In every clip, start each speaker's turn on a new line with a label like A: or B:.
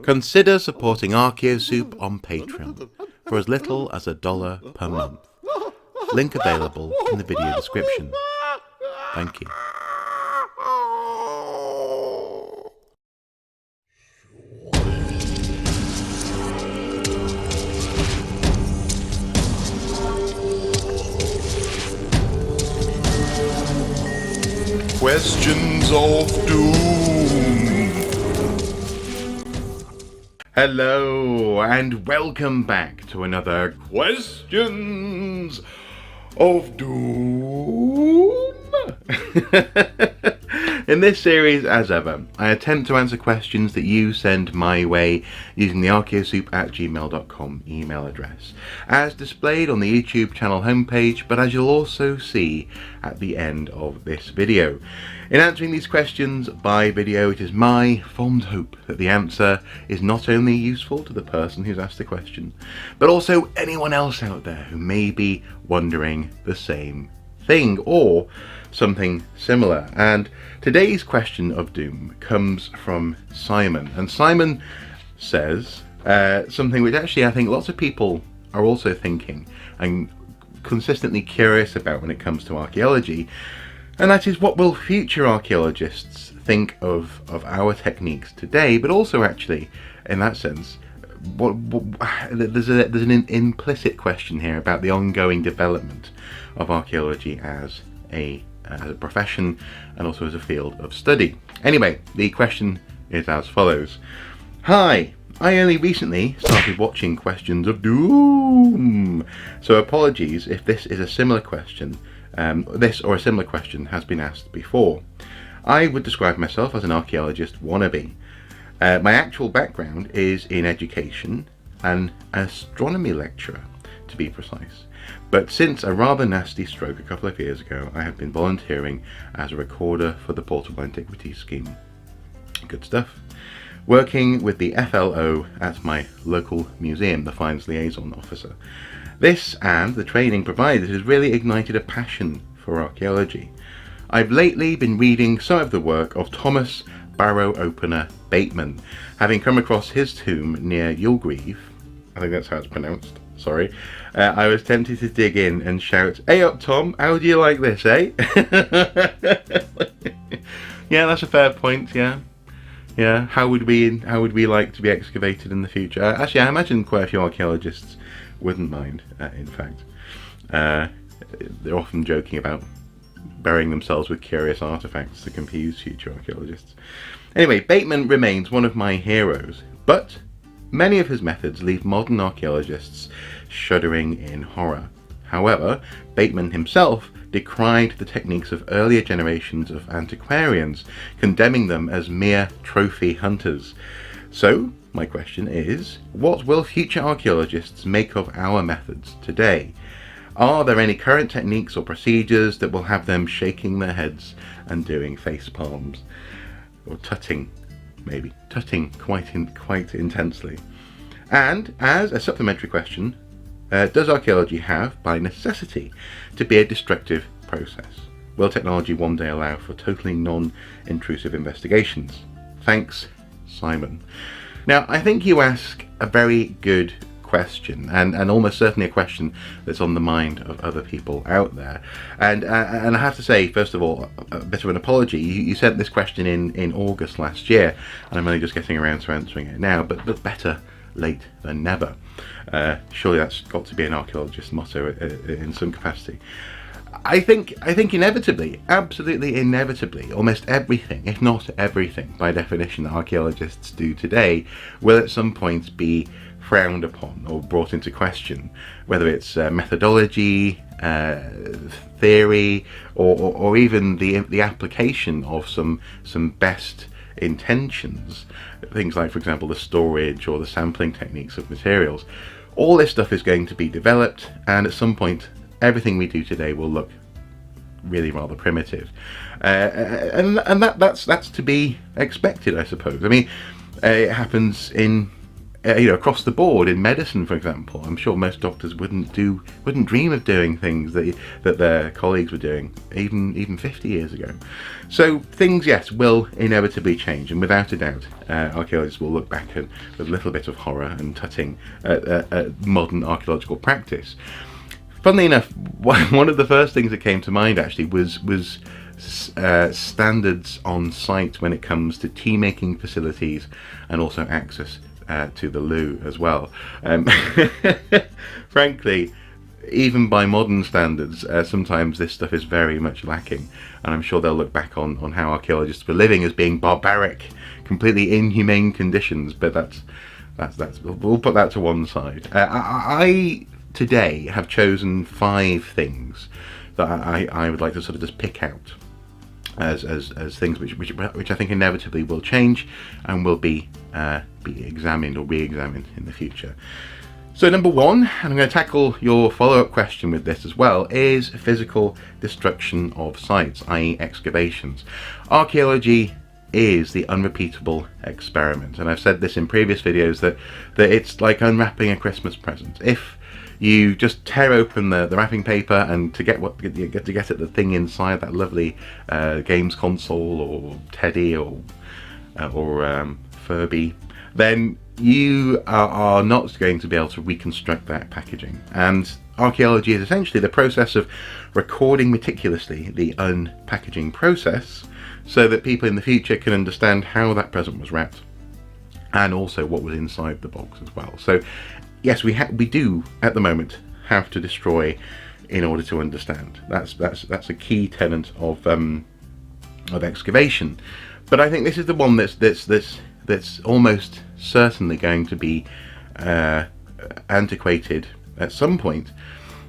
A: Consider supporting Archaeosoup on Patreon for as little as $1 per month. Link available in the video description. Thank you.
B: Questions of Doom.
A: Hello and welcome back to another Questions of Doom. In this series, as ever, I attempt to answer questions that you send my way using the archaeosoup@gmail.com email address, as displayed on the YouTube channel homepage, but as you'll also see at the end of this video. In answering these questions by video, it is my fond hope that the answer is not only useful to the person who's asked the question, but also anyone else out there who may be wondering the same thing or something similar. And today's question of doom comes from Simon, and Simon says something which actually I think lots of people are also thinking and consistently curious about when it comes to archaeology, and that is, what will future archaeologists think of our techniques today, but also actually in that sense there's an implicit question here about the ongoing development of archaeology as a profession and also as a field of study. Anyway, the question is as follows. Hi, I only recently started watching Questions of Doom, so apologies if this is a similar question. This or a similar question has been asked before. I would describe myself as an archaeologist wannabe. My actual background is in education, an astronomy lecturer to be precise. But since a rather nasty stroke a couple of years ago, I have been volunteering as a recorder for the Portable Antiquities Scheme. Good stuff. Working with the FLO at my local museum, the Finds Liaison Officer. This and the training provided has really ignited a passion for archaeology. I've lately been reading some of the work of Thomas Barrow Opener Bateman, having come across his tomb near Yulgrave. I think that's how it's pronounced. Sorry. I was tempted to dig in and shout, "Hey up, Tom, how do you like this, eh?" Yeah, that's a fair point, yeah. Yeah, how would we like to be excavated in the future? Actually, I imagine quite a few archaeologists wouldn't mind, in fact. They're often joking about burying themselves with curious artifacts to confuse future archaeologists. Anyway, Bateman remains one of my heroes, but many of his methods leave modern archaeologists shuddering in horror. However, Bateman himself decried the techniques of earlier generations of antiquarians, condemning them as mere trophy hunters. So, my question is, what will future archaeologists make of our methods today? Are there any current techniques or procedures that will have them shaking their heads and doing face palms? Or tutting, maybe. Tutting quite intensely. And, as a supplementary question, does archaeology have, by necessity, to be a destructive process? Will technology one day allow for totally non-intrusive investigations? Thanks, Simon. Now, I think you ask a very good question, and almost certainly a question that's on the mind of other people out there. And I have to say, first of all, a bit of an apology. You sent this question in August last year, and I'm only just getting around to answering it now, but better late than never. Surely that's got to be an archaeologist's motto in some capacity. I think inevitably, absolutely inevitably, almost everything, if not everything, by definition, that archaeologists do today will at some point be frowned upon or brought into question, whether it's methodology, theory, or even the application of some best intentions. Things like, for example, the storage or the sampling techniques of materials. All this stuff is going to be developed, and at some point everything we do today will look really rather primitive, and that's to be expected, I suppose. I mean, it happens in across the board in medicine, for example. I'm sure most doctors wouldn't dream of doing things that their colleagues were doing even 50 years ago. So things, yes, will inevitably change, and without a doubt, archaeologists will look back with a little bit of horror and tutting at modern archaeological practice. Funnily enough, one of the first things that came to mind actually was standards on site when it comes to tea making facilities and also access to the loo as well. Frankly, even by modern standards, sometimes this stuff is very much lacking, and I'm sure they'll look back on how archaeologists were living as being barbaric, completely inhumane conditions. But we'll put that to one side. I today have chosen 5 things that I would like to sort of just pick out as things which I think inevitably will change and will be examined or re-examined in the future. So number 1, and I'm going to tackle your follow-up question with this as well, is physical destruction of sites, i.e. excavations. Archaeology is the unrepeatable experiment, and I've said this in previous videos that it's like unwrapping a Christmas present. If you just tear open the wrapping paper and to get at the thing inside, that lovely games console or teddy or Furby, then you are not going to be able to reconstruct that packaging. And archaeology is essentially the process of recording meticulously the unpackaging process so that people in the future can understand how that present was wrapped and also what was inside the box as well. So yes, we do at the moment have to destroy in order to understand. That's a key tenet of excavation. But I think this is the one that's almost certainly going to be antiquated at some point.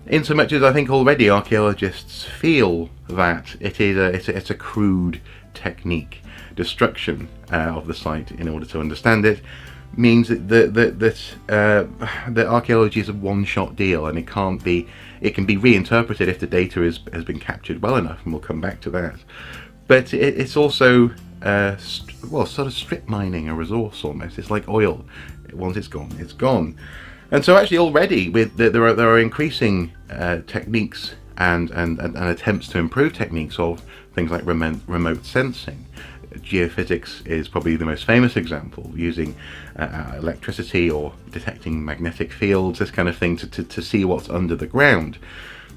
A: In so much as I think already archaeologists feel that it's a crude technique. Destruction of the site in order to understand it means that archaeology is a one-shot deal, and it can be reinterpreted if the data has been captured well enough, and we'll come back to that. But it's also sort of strip mining a resource almost. It's like oil. Once it's gone, it's gone. And so actually already there are increasing techniques and attempts to improve techniques of things like remote sensing. Geophysics is probably the most famous example, using electricity or detecting magnetic fields, this kind of thing, to see what's under the ground.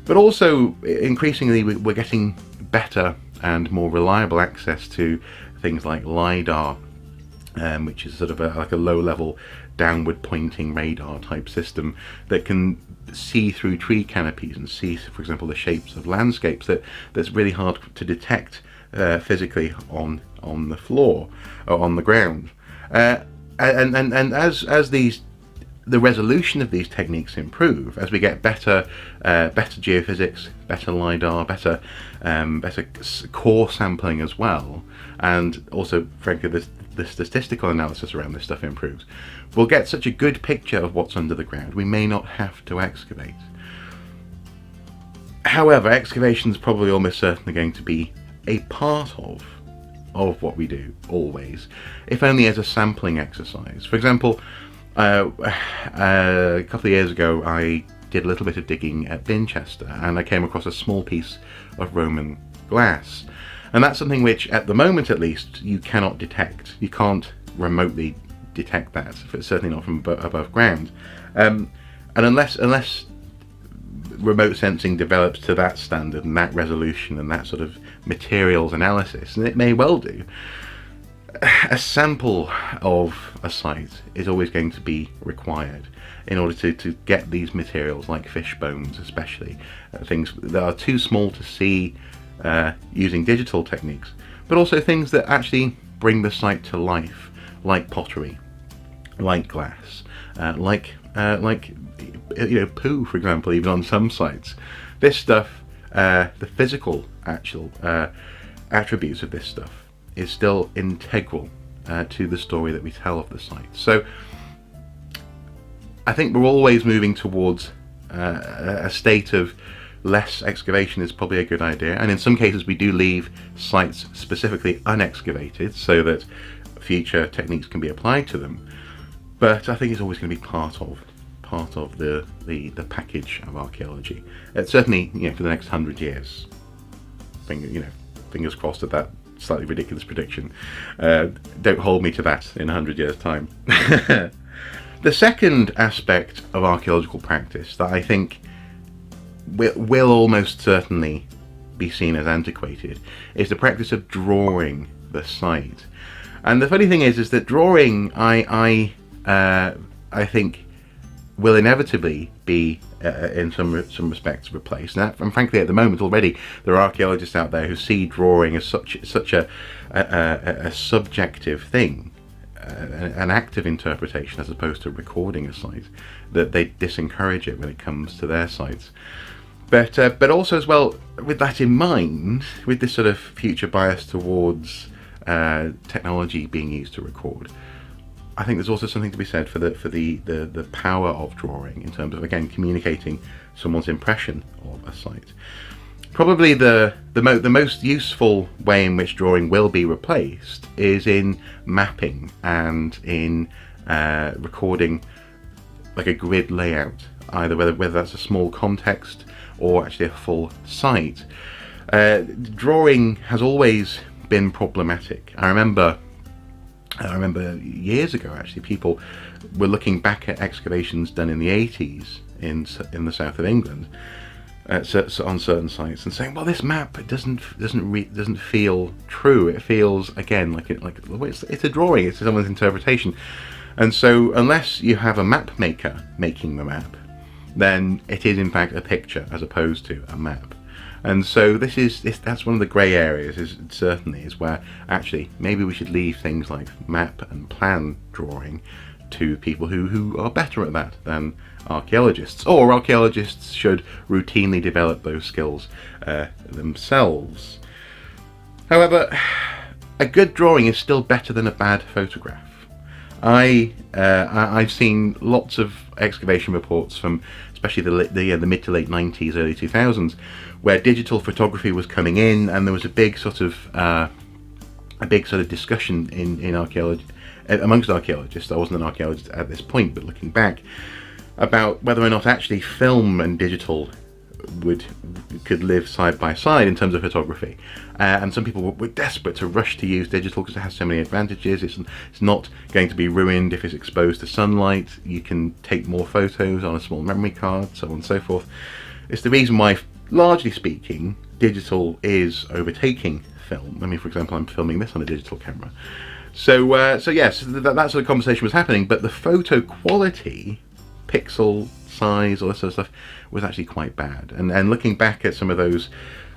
A: But also increasingly we're getting better and more reliable access to things like LiDAR, which is sort of like a low-level downward pointing radar type system that can see through tree canopies and see, for example, the shapes of landscapes that's really hard to detect physically on the floor or on the ground. And as the resolution of these techniques improve, as we get better geophysics, better LiDAR, better core sampling as well, and also frankly the statistical analysis around this stuff improves, we'll get such a good picture of what's under the ground we may not have to excavate. However, excavation is probably almost certainly going to be a part of what we do, always, if only as a sampling exercise. For example, a couple of years ago I did a little bit of digging at Binchester, and I came across a small piece of Roman glass, and that's something which at the moment at least you cannot detect. You can't remotely detect that, certainly not from above ground, and unless remote sensing develops to that standard and that resolution and that sort of materials analysis, and it may well do, a sample of a site is always going to be required in order to get these materials, like fish bones especially, things that are too small to see using digital techniques, but also things that actually bring the site to life, like pottery, like glass, like poo, for example, even on some sites. This stuff, the physical actual attributes of this stuff is still integral to the story that we tell of the site. So I think we're always moving towards a state of less excavation is probably a good idea, and in some cases we do leave sites specifically unexcavated so that future techniques can be applied to them. but I think it's always going to be part of the package of archaeology. Certainly, for the next 100 years. Fingers crossed at that slightly ridiculous prediction. Don't hold me to that in 100 years' time. The second aspect of archaeological practice that I think will almost certainly be seen as antiquated is the practice of drawing the site. And the funny thing is that drawing, I think, will inevitably be in some respects replaced. And frankly, at the moment already, there are archaeologists out there who see drawing as such a subjective thing, an active interpretation as opposed to recording a site, that they disencourage it when it comes to their sites. But also as well, with that in mind, with this sort of future bias towards technology being used to record, I think there's also something to be said for the power of drawing in terms of, again, communicating someone's impression of a site. Probably the most useful way in which drawing will be replaced is in mapping and in recording like a grid layout, either whether that's a small context or actually a full site. Drawing has always been problematic. I remember years ago, actually, people were looking back at excavations done in the 80s in the south of England on certain sites and saying, well, this map doesn't feel true. It feels, again, like it's a drawing. It's someone's interpretation. And so unless you have a map maker making the map, then it is in fact a picture as opposed to a map. And so that's one of the grey areas, is where actually maybe we should leave things like map and plan drawing to people who are better at that than archaeologists, or archaeologists should routinely develop those skills themselves. However, a good drawing is still better than a bad photograph. I've seen lots of excavation reports from especially the mid to late 90s, early 2000s, where digital photography was coming in, and there was a big sort of discussion in archaeology amongst archaeologists. I wasn't an archaeologist at this point, but looking back, about whether or not actually film and digital could live side by side in terms of photography, and some people were desperate to rush to use digital because it has so many advantages. It's not going to be ruined if it's exposed to sunlight. You can take more photos on a small memory card, so on and so forth. It's the reason why, largely speaking, digital is overtaking film. I mean, for example, I'm filming this on a digital camera. So yes, that sort of conversation was happening, but the photo quality, pixel size, all this sort of stuff, was actually quite bad. And looking back at some of those,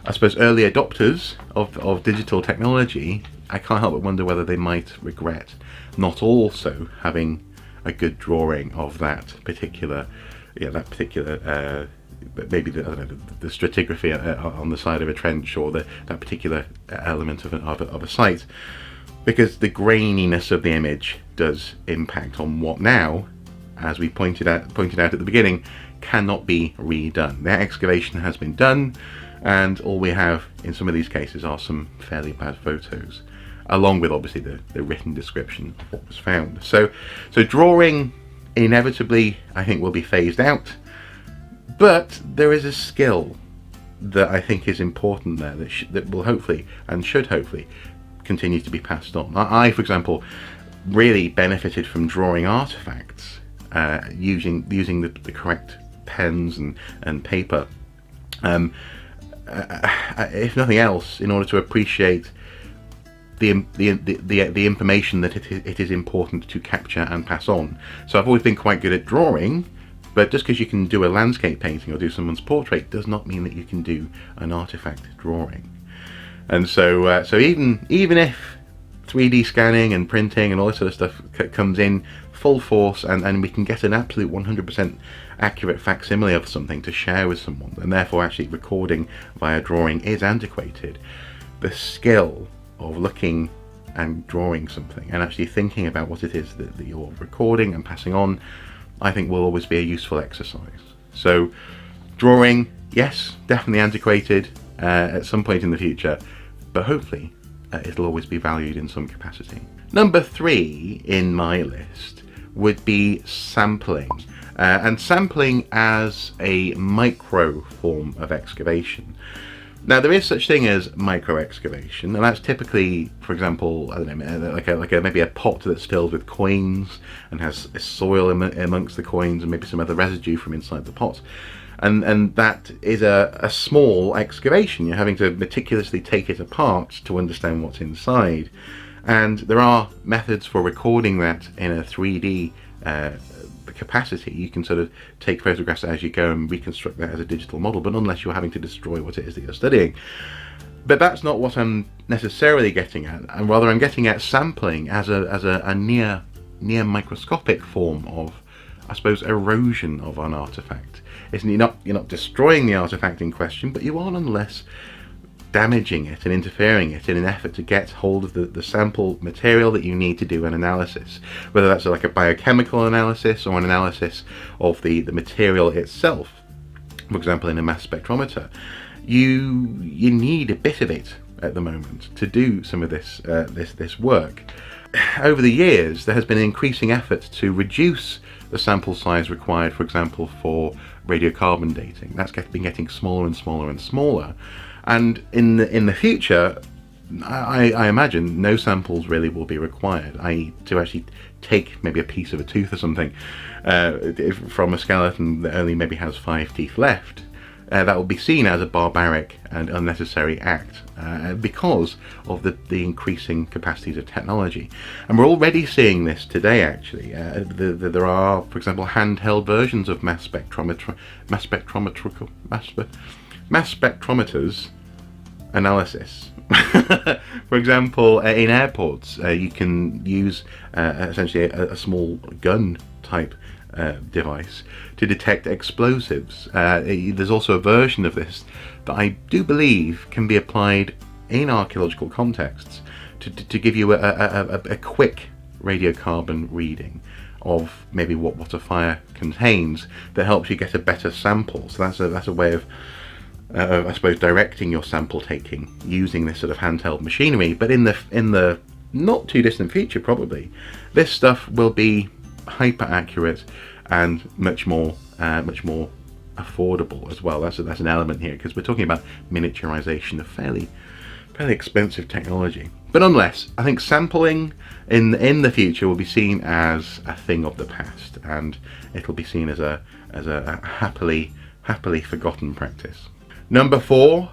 A: I suppose, early adopters of digital technology, I can't help but wonder whether they might regret not also having a good drawing of that particular maybe the stratigraphy on the side of a trench, or that particular element of a site, because the graininess of the image does impact on what now, as we pointed out at the beginning, cannot be redone. The excavation has been done, and all we have in some of these cases are some fairly bad photos, along with obviously the written description of what was found. So drawing inevitably, I think, will be phased out, but there is a skill that I think is important there that will hopefully, and should hopefully, continue to be passed on. I, for example, really benefited from drawing artifacts using the correct pens and paper, if nothing else, in order to appreciate the information that it is important to capture and pass on. So I've always been quite good at drawing, but just because you can do a landscape painting or do someone's portrait does not mean that you can do an artifact drawing. And so even if 3D scanning and printing and all this sort of stuff comes in full force, and we can get an absolute 100% accurate facsimile of something to share with someone, and therefore actually recording via drawing is antiquated, the skill of looking and drawing something and actually thinking about what it is that you're recording and passing on, I think will always be a useful exercise. So drawing, yes, definitely antiquated at some point in the future, but hopefully it'll always be valued in some capacity. Number 3 in my list would be sampling. And sampling as a micro form of excavation. Now, there is such thing as micro excavation, and that's typically, for example, I don't know, maybe a pot that's filled with coins and has soil amongst the coins and maybe some other residue from inside the pot. And that is a small excavation. You're having to meticulously take it apart to understand what's inside. And there are methods for recording that in a 3D capacity. You can sort of take photographs as you go and reconstruct that as a digital model, but unless you're having to destroy what it is that you're studying. But that's not what I'm necessarily getting at, and rather I'm getting at sampling as a near microscopic form of, I suppose, erosion of an artifact. You're not destroying the artifact in question, but you are nonetheless damaging it and interfering it in an effort to get hold of the sample material that you need to do an analysis, whether that's like a biochemical analysis or an analysis of the material itself. For example, in a mass spectrometer, you need a bit of it at the moment to do some of this work. Over the years, there has been an increasing effort to reduce the sample size required, for example, for radiocarbon dating. That's been getting smaller and smaller and smaller. And in the future, I imagine no samples really will be required, to actually take maybe a piece of a tooth or something from a skeleton that only maybe has 5 teeth left. That will be seen as a barbaric and unnecessary act because of the increasing capacities of technology. And we're already seeing this today, actually. There are, for example, handheld versions of mass spectrometers analysis. For example, in airports, you can use essentially a small gun type device to detect explosives. There's also a version of this that I do believe can be applied in archaeological contexts to give you a quick radiocarbon reading of maybe what a fire contains that helps you get a better sample. So that's a way of I suppose directing your sample taking using this sort of handheld machinery. But in the not too distant future, probably this stuff will be hyper accurate and much more affordable as well. That's an element here, because we're talking about miniaturization of fairly expensive technology. But nonetheless, I think sampling in the future will be seen as a thing of the past, and it'll be seen as a happily forgotten practice. Number 4,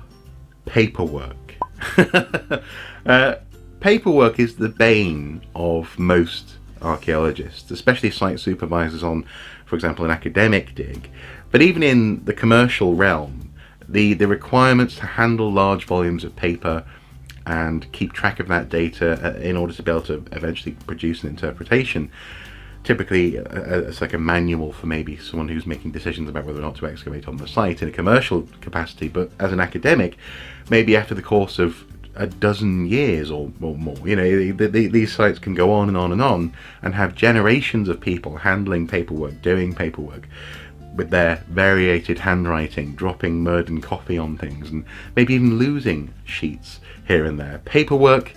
A: paperwork. Paperwork is the bane of most archaeologists, especially site supervisors on, for example, an academic dig. But even in the commercial realm, the requirements to handle large volumes of paper and keep track of that data in order to be able to eventually produce an interpretation, typically it's like a manual for maybe someone who's making decisions about whether or not to excavate on the site in a commercial capacity. But as an academic, maybe after the course of a dozen years or more, these sites can go on and on and on and have generations of people handling paperwork, doing paperwork with their variated handwriting, dropping mud and coffee on things, and maybe even losing sheets here and there. Paperwork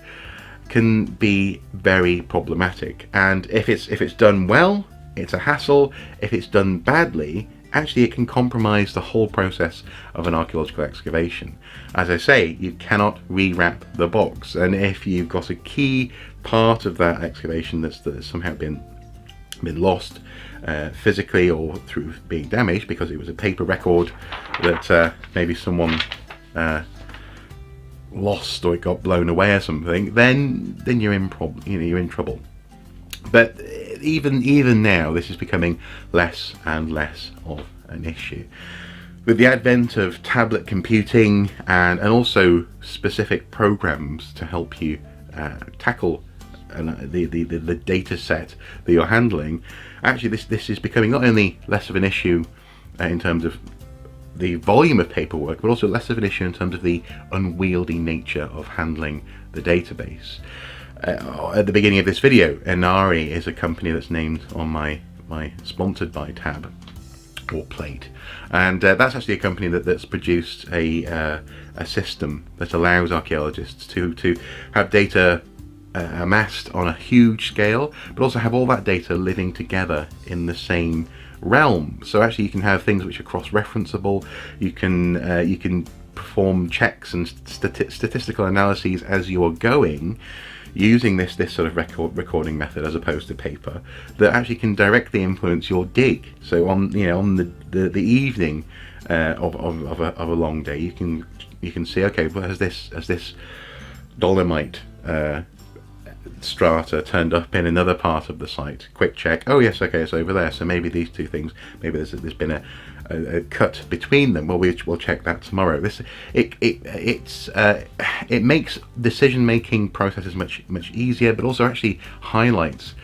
A: can be very problematic, and if it's done well, it's a hassle. If it's done badly, actually it can compromise the whole process of an archaeological excavation. As I say, you cannot rewrap the box, and if you've got a key part of that excavation that's somehow been lost physically or through being damaged because it was a paper record that maybe someone lost, or it got blown away or something, then you're in trouble. But even now, this is becoming less and less of an issue. With the advent of tablet computing and also specific programs to help you tackle the data set that you're handling, actually this is becoming not only less of an issue in terms of the volume of paperwork, but also less of an issue in terms of the unwieldy nature of handling the database. At the beginning of this video, Inari is a company that's named on my sponsored by tab or plate, and that's actually a company that's produced a system that allows archaeologists to have data amassed on a huge scale, but also have all that data living together in the same realm. So actually you can have things which are cross-referenceable. You can perform checks and statistical analyses as you are going, using this sort of recording method as opposed to paper, that actually can directly influence your dig. So on the evening of a long day, you can see, okay, well, has this dolomite strata turned up in another part of the site? Quick check. Oh yes, okay, it's over there. So maybe these two things. Maybe there's been a cut between them. Well, we'll check that tomorrow. It makes decision-making processes much easier, but also actually highlights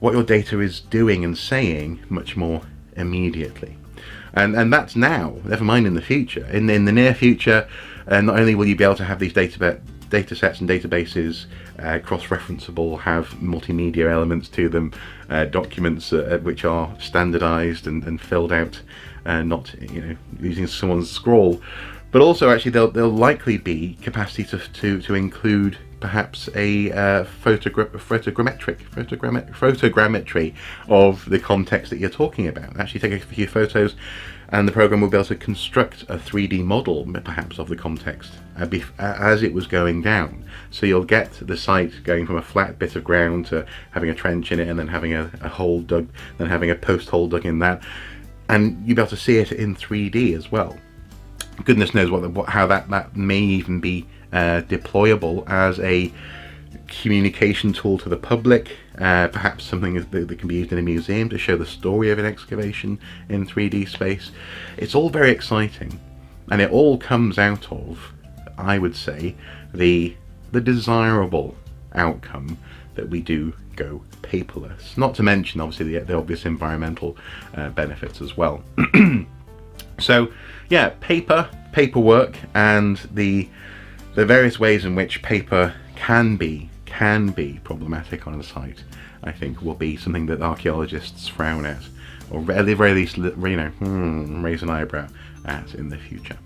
A: what your data is doing and saying much more immediately. And that's now. Never mind in the future. In the near future, not only will you be able to have these data sets and databases cross-referenceable, have multimedia elements to them, documents which are standardized and filled out, not using someone's scrawl, but also actually there'll likely be capacity to include perhaps a photogrammetry of the context that you're talking about. Actually take a few photos, and the program will be able to construct a 3D model perhaps of the context as it was going down. So you'll get the site going from a flat bit of ground to having a trench in it, and then having a hole dug, then having a post hole dug in that, and you'll be able to see it in 3D as well. Goodness knows how that may even be deployable as a communication tool to the public, perhaps something that can be used in a museum to show the story of an excavation in 3D space. It's all very exciting, and it all comes out of, I would say, the desirable outcome that we do go paperless. Not to mention, obviously, the obvious environmental benefits as well. So, yeah, paperwork, and the various ways in which paper can be problematic on a site, I think, will be something that archaeologists frown at, or at the very least, raise an eyebrow at in the future.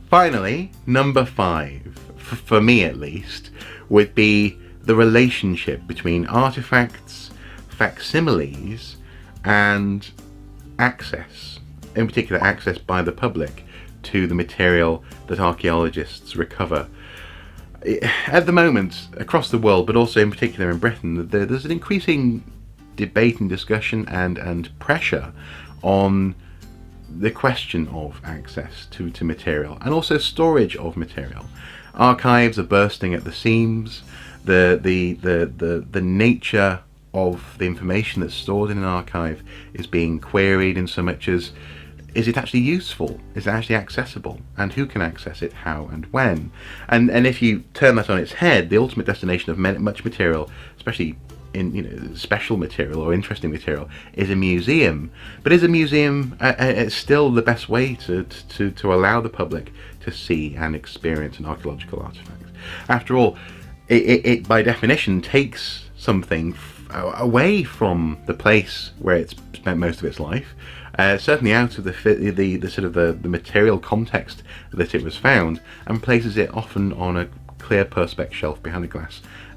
A: Finally, number 5, for me at least, would be the relationship between artifacts, facsimiles, and access, in particular access by the public to the material that archaeologists recover. At the moment, across the world, but also in particular in Britain, there's an increasing debate and discussion and pressure on the question of access to material, and also storage of material. Archives are bursting at the seams. The nature of the information that's stored in an archive is being queried in so much as, is it actually useful? Is it actually accessible? And who can access it, how and when? And if you turn that on its head, the ultimate destination of much material, especially in special material or interesting material, is a museum. But is a museum still the best way to allow the public to see and experience an archaeological artifact? After all, it by definition takes something away from the place where it's spent most of its life, certainly out of the material context that it was found, and places it often on a clear perspex shelf behind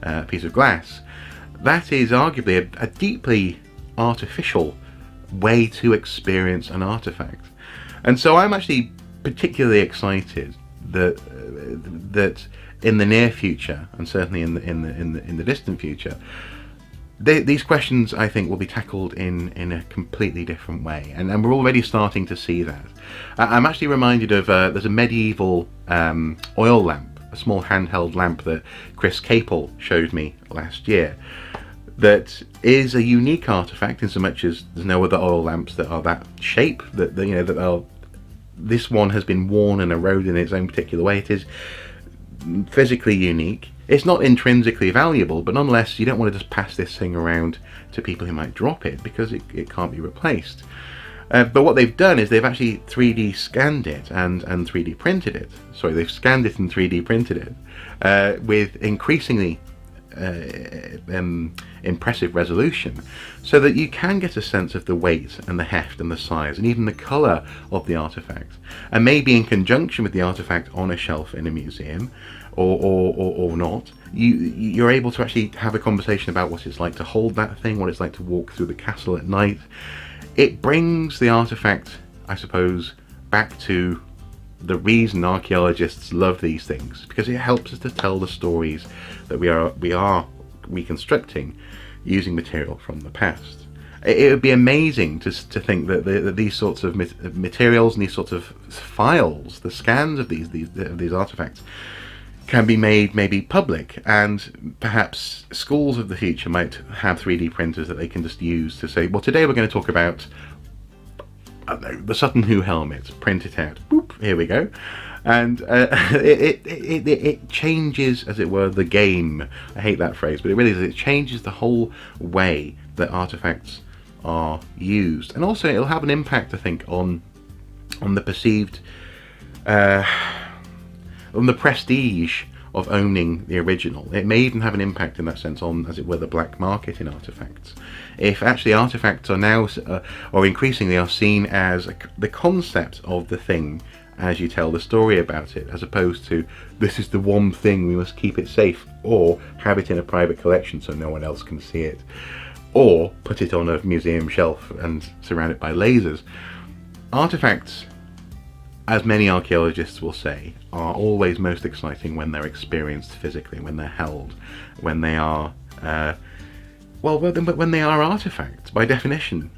A: a piece of glass. That is arguably a deeply artificial way to experience an artifact. And so I'm actually particularly excited that in the near future, and certainly in the distant future, these questions, I think, will be tackled in a completely different way, and we're already starting to see that. I'm actually reminded of there's a medieval oil lamp, a small handheld lamp that Chris Capel showed me last year, that is a unique artifact in so much as there's no other oil lamps that are that shape, this one has been worn and eroded in its own particular way. It is physically unique. It's not intrinsically valuable, but nonetheless you don't want to just pass this thing around to people who might drop it, because it can't be replaced. But what they've done is they've actually 3D scanned it and 3D printed it. Sorry, they've scanned it and 3D printed it with increasingly impressive resolution, so that you can get a sense of the weight and the heft and the size and even the colour of the artefact, and maybe in conjunction with the artefact on a shelf in a museum, or not, you're able to actually have a conversation about what it's like to hold that thing, what it's like to walk through the castle at night. It brings the artefact, I suppose, back to the reason archaeologists love these things, because it helps us to tell the stories that we are reconstructing using material from the past. It would be amazing to think that these sorts of materials and these sorts of files, the scans of these artifacts, can be made maybe public, and perhaps schools of the future might have 3D printers that they can just use to say, well, today we're going to talk about, I don't know, the Sutton Hoo helmet. Print it out. Boop, here we go. And it changes, as it were, the game. I hate that phrase, but it really is. It changes the whole way that artifacts are used, and also it'll have an impact, I think, on the perceived, on the prestige of owning the original. It may even have an impact in that sense on, as it were, the black market in artifacts. If actually artifacts are now, or increasingly are seen as the concept of the thing as you tell the story about it, as opposed to, this is the one thing, we must keep it safe, or have it in a private collection so no one else can see it, or put it on a museum shelf and surround it by lasers. Artifacts, as many archaeologists will say, are always most exciting when they're experienced physically, when they're held, when they are, when they are artifacts, by definition,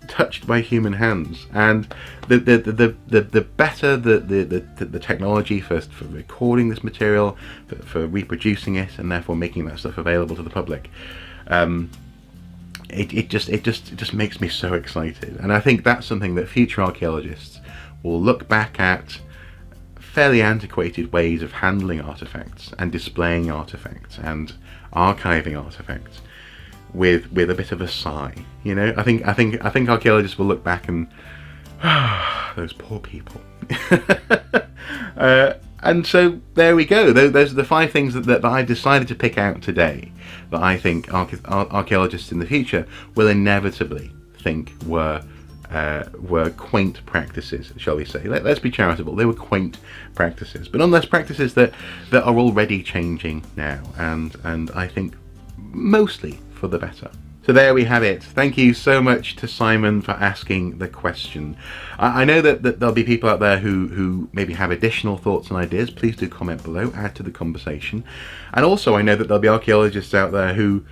A: touched by human hands. And the better the technology for recording this material, for reproducing it, and therefore making that stuff available to the public, it just makes me so excited. And I think that's something that future archaeologists will look back at, fairly antiquated ways of handling artifacts and displaying artifacts and archiving artifacts, with a bit of a sigh. You know, I think archaeologists will look back and those poor people. And so there we go. Those are the 5 things that I decided to pick out today that I think archaeologists in the future will inevitably think were quaint practices, shall we say. Let's be charitable. They were quaint practices, but nonetheless practices that are already changing now, and I think mostly for the better. So there we have it. Thank you so much to Simon for asking the question. I know that there'll be people out there who maybe have additional thoughts and ideas. Please do comment below, add to the conversation. And also I know that there'll be archaeologists out there who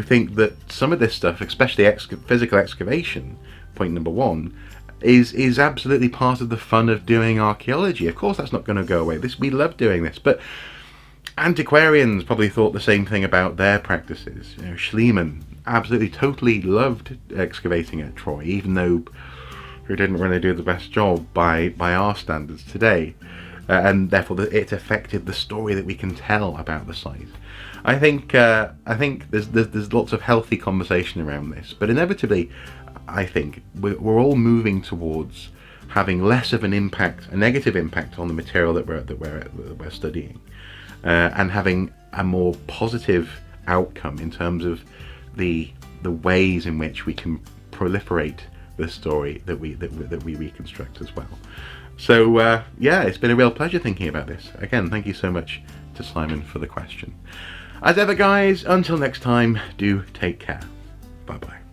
A: think that some of this stuff, especially physical excavation, point number 1, is absolutely part of the fun of doing archaeology. Of course that's not going to go away. We love doing this, but antiquarians probably thought the same thing about their practices. You know, Schliemann absolutely totally loved excavating at Troy, even though he didn't really do the best job by our standards today, and therefore it affected the story that we can tell about the site. I think there's lots of healthy conversation around this, but inevitably I think we're all moving towards having less of an impact, a negative impact, on the material that we're studying, and having a more positive outcome in terms of the ways in which we can proliferate the story that we reconstruct as well. So yeah, it's been a real pleasure thinking about this. Again, thank you so much to Simon for the question. As ever guys, until next time, do take care. Bye bye.